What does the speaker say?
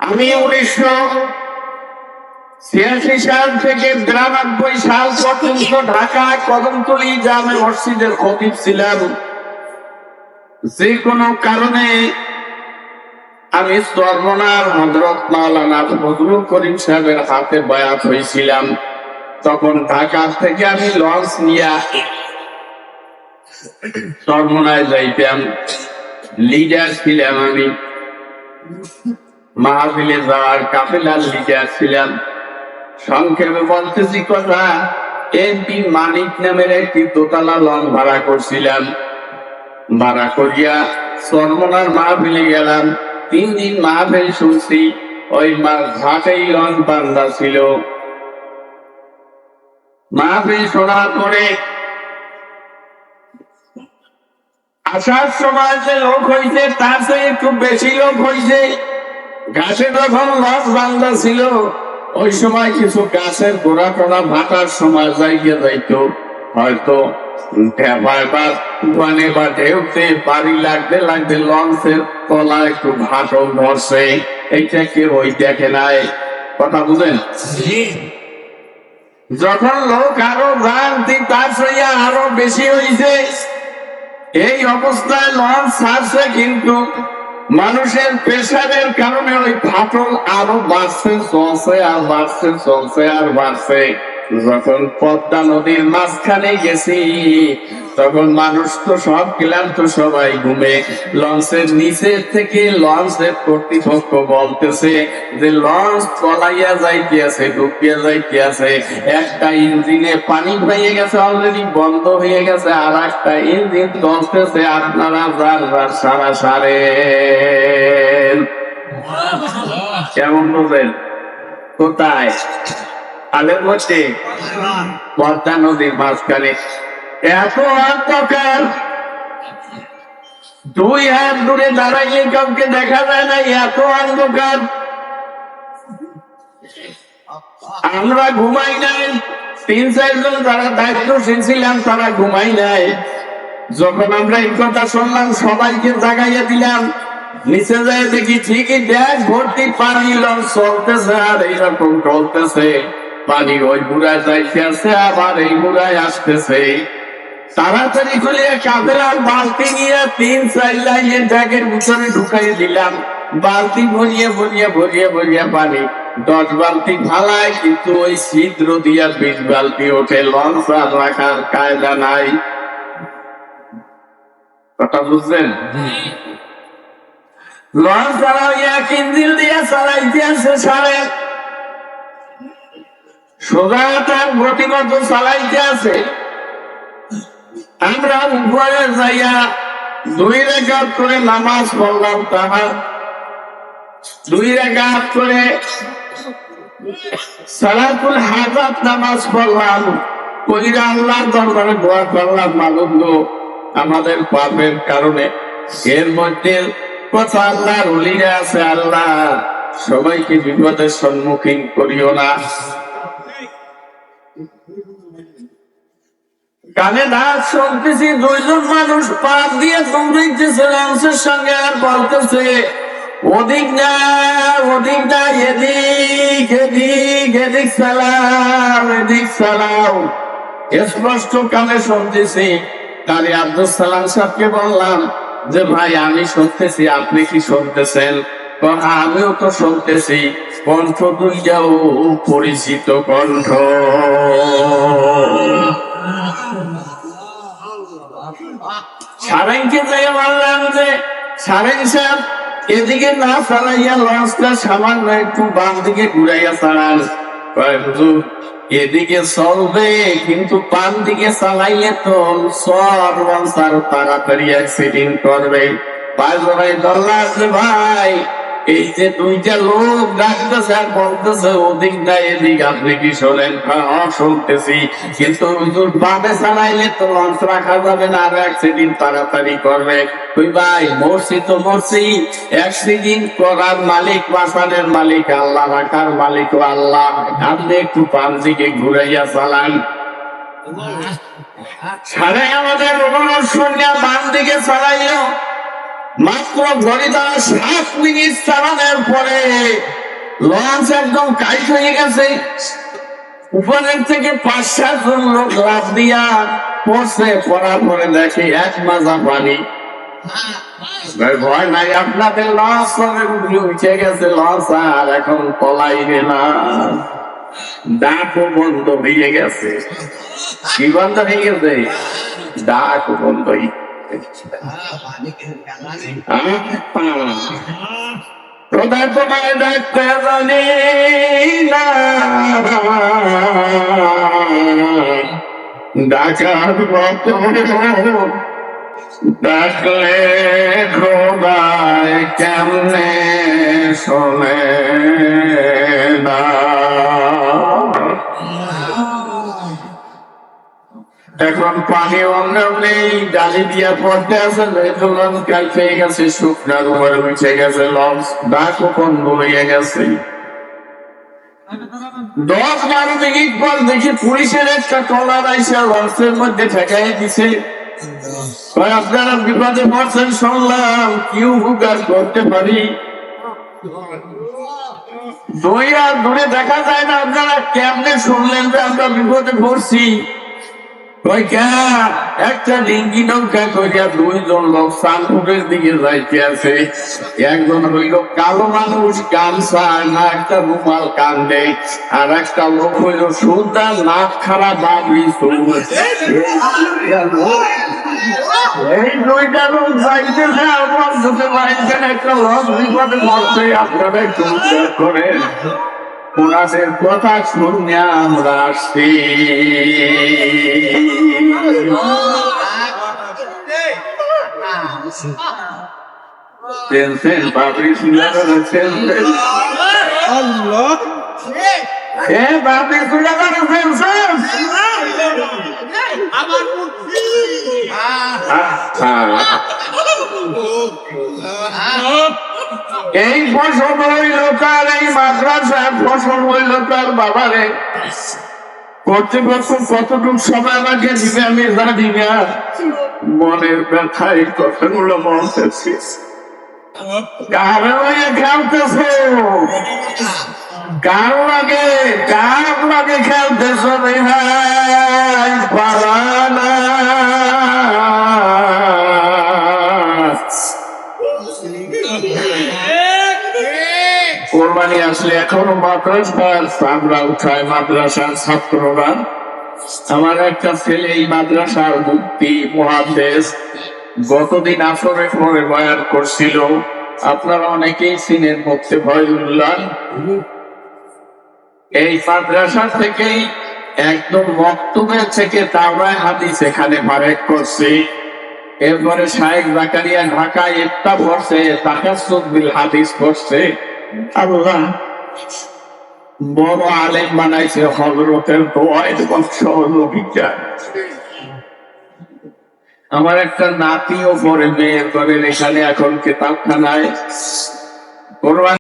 আমি 1986 সাল থেকে 93 সাল পর্যন্ত ঢাকায় কদমতলী জামে মসজিদের খতিব ছিলাম। যে কোনো কারণে আমি চরমনার হযরত মাওলানা ফজলুল করিম সাহেবের হাতে বায়াত হয়েছিলাম। তখন ঢাকা থেকে আমি লঞ্চ নিয়ে চরমনায় যাইতাম। লিডার ছিলাম আমি, মাহফিলে যাওয়ার কাফেলার লিডার ছিলাম। সংক্ষেপে বলতেছি কথা, এমপি মানিক নামের একটি দোতলা লঞ্চ ভাড়া করছিলাম। ভাড়া করিয়া চরমনার মাহফিলে গেলাম। 3 দিন মাহফিল শুনছি। ওই ঘাটেই লঞ্চ বান্ধা ছিল। মাহফিল শোনার পরে আসার সময় যে লোক হয়েছে তার চেয়ে একটু বেশি লোক হয়েছে। গাছে যখন লঞ্চ বান্ধা ছিল ওই সময় কিছু গাছের গোড়া টোড়া ভাটার সময় যাইয়া যাইতো, হয়তো ঢেউতে বাড়ি লাগতে লাগতে লঞ্চের তলা একটু ভাটও ধরছে। এইটা কেউ ওই দেখে নাই। কথা বুঝেন? যখন লোক আরো জানতি তার চেয়ে আরো বেশি হয়েছে। এই অবস্থায় লঞ্চ ছাড়ছে, কিন্তু মানুষের প্রেসারের কারণে ওই ফাটল আরো বাড়ছে, চলছে আর বাড়ছে, চলছে আর বাড়ছে। যখন পদ্মা নদীর মাঝখানে গেছি তখন মানুষ তো সব ক্লান্ত, সবাই ঘুমে। লঞ্চের নিচের থেকে লঞ্চের কর্তৃপক্ষ বলতেছে যে লঞ্চ চলাইয়া যাইতে আছে, ডুবিয়া যাইতে আছে। একটা ইঞ্জিনে পানি হয়ে গেছে, অলরেডি বন্ধ হয়ে গেছে, আর একটা ইঞ্জিন চলতেছে। আপনারা যার যার সারা সারে কেমন বলবেন? কোথায়? আলের মধ্যে, পদ্মা নদীর মাঝখানে। এত অন্ধকার, 2 হাত দূরে দাঁড়াইলে কাউকে দেখা যায় না, এত অন্ধকার। আমরা ঘুমাই নাই। 3-4 জন যারা দায়িত্বশীল ছিলাম তারা ঘুমাই নাই। যখন আমরা এই কথা শুনলাম সবাইকে জাগাইয়া দিলাম। নিচে যায় দেখি ঠিকই ব্যাগ ভর্তি পানি লঞ্চ চলতেছে, আর এইরকম চলতেছে। পানি ওই বুড়ায় যাইতে আছে, আবার এই বুড়ায় আসতেছে। তাড়াতাড়ি খুলে কাফেলার বালতি নিয়ে 3-4 লাইনের ব্যাগের ভিতরে ঢুকাই দিলাম। বালতি ভরিয়ে ভরিয়ে ভরিয়ে ভরিয়ে পানি 10 বালতি ঢালায়, কিন্তু ওই ছিদ্র দিয়া 20 বালতি ওঠে। লঞ্চ আর রাখার কায়দা নাই। কথা বুঝছেন? লঞ্চ চালাও এক ইঞ্জিন দিয়ে চালাইতে আছে সারে, সোজা তার গতিমত চালাইতে আছে। আমরা উপরে যাইয়া 2 রাকাত করে নামাজ পড়লাম। তাহার 2 রাকাত করে সালাতুল হাজাত নামাজ পড়লাম। কইরা আল্লাহর দরবারে দোয়া করলাম, মালিক গো, আমাদের পাপের কারণে এর মধ্যে কথা আল্লাহর ওলিরা আছে, আল্লাহ সবাইকে বিপদের সম্মুখীন করিও না। কানে দাঁত শুনতেছি 2 জন মানুষ পাক দিয়ে দৌড়াইতেছে লঞ্চের সঙ্গে, আর বলতেছে ওদিক না ওদিক না, এদিক এদিক, এদিক সালাম এদিক সালাম। স্পষ্ট কানে শুনতেছি। কারি আব্দুল সালাম সাহেবকে বললাম যে ভাই আমি শুনতেছি, আপনি কি শুনতেছেন? আমিও তো শুনতেছি। কণ্ঠ দুইটাও পরিচিত কণ্ঠ। সারেংকে যাই বললাম যে সারেং সাহেব এদিকে না চালাইয়া লঞ্চটা সামান্য একটু বাম দিকে ঘুরাইয়া চালান। হুজুর এদিকে চলবে, কিন্তু বাম দিকে চালাইলে তো লঞ্চ আরো তাড়াতাড়ি অ্যাক্সিডেন্ট করবে। পাঁচজনাই ধরলাম যে ভাই এই যে 2টা লোক ডাকতেছে আর বলতেছে ওদিক না এদিক, আপনি কি শোনেন? শুনতেছি, কিন্তু হুজুর বামে চালাইলে তো লঞ্চ রাখা যাবে না, আর অ্যাক্সিডেন্ট তাড়াতাড়ি করবে। তুই ভাই মরছি তো মরছি, অ্যাক্সিডেন্ট করার মালিক, বাঁচানোর মালিক আল্লাহ, রাখার মালিক আল্লাহ। আপনি একটু বাম দিকে ঘুরাইয়া চালান। সারে আমাদের অনুরোধ শুনিয়া বাম দিকে চালাইল। মাত্র ঘড়িটা 7 মিনিট চালানোর পরে লঞ্চ একদম কাইট হয়ে গেছে। উপরের থেকে 5-7 জন লোক লাফ দিয়া পড়ছে, পড়ার পরে দেখে 1 মাজা পানি। ভয় নাই, আপনাদের লঞ্চ উঠে গেছে, লঞ্চ আর এখন পলাইবে না। ডাকও বন্ধ হয়ে গেছে। কি বন্ধ হয়ে গেছে? ডাকও বন্ধ হয়ে কোথায় তোমায় ডাকতে জানি না, ডাকার মতো ডাকলে খোদায় কেমনে শোনে না। এখন পানি অন্য নেই, ডালি দিয়া পড়তে আছে, কাল পেয়ে গেছে, শুকনার উপরে উঠে গেছে লঞ্চ, ডাকও বন্ধ হয়ে গেছে। 10-12 মিনিট পর দেখি পুলিশের একটা ট্রলার আইসা লঞ্চের মধ্যে ঠেকাই দিছে। আপনারা বিপদে পড়ছেন শুনলাম, কি উপকার করতে পারি? 2 হাত দূরে দেখা যায় না, আপনারা কেমনে শুনলেন যে আমরা বিপদে পড়ছি? একটা ডিঙ্গি নৌকা করিয়া 2 জন লোক সানপুরের দিকে যাইতে আছে। একজন হইল কালো মানুষ, গামছা না একটা রুমাল কান্দে, আর একটা লোক হইল সুন্দর নাক খারাপ বাবরি। এই 2টা লোক যাইতেছে, আমার দুটো বাইকের একটা লোক বিপদে পড়ছে। আপনারা একটু উদ্ধার করেন। ওনাদের কথা শুনে আমরা আসছি। বাবরি সুন্দর বাবরি এই ফসল হইল কার, এই মাদ্রাসার ফসল হইল কার বাবারে। কর্তৃপক্ষ কতটুকু সময় আমাকে দিবে আমি জানি না। মনের ব্যথায় কথাগুলো বলতেছি। কার খেলতেছে, কার লাগে খেলতেছ রেহাই পালানা। কোরবানি আসলে এখনো মাদ্রাসার চামড়া উঠায় মাদ্রাসার ছাত্ররা। আমার একটা ছেলে এই মাদ্রাসার মুফতি মুহাদ্দিস গতদিন আসরের পরে বয়ান করছিল, আপনারা অনেকেই চিনেন, মুফতি ফয়জুল্লাহ। এই মাদ্রাসা থেকেই একদম মক্তবের থেকে তাওরায়ে হাদিস এখানে ফারেক করছে। এরপরে শায়েখ জাকারিয়া ঢাকায় একটা পড়ছে, তাকাসসুস বিল হাদিস পড়ছে। আল্লাহ বড় আলেম বানাইছে হযরতের দোয়ায় এবং সহযোগিতা। আমার একটা নাতিও পড়ে, মেয়ের ঘরের এখানে এখন কিতাবখানায়।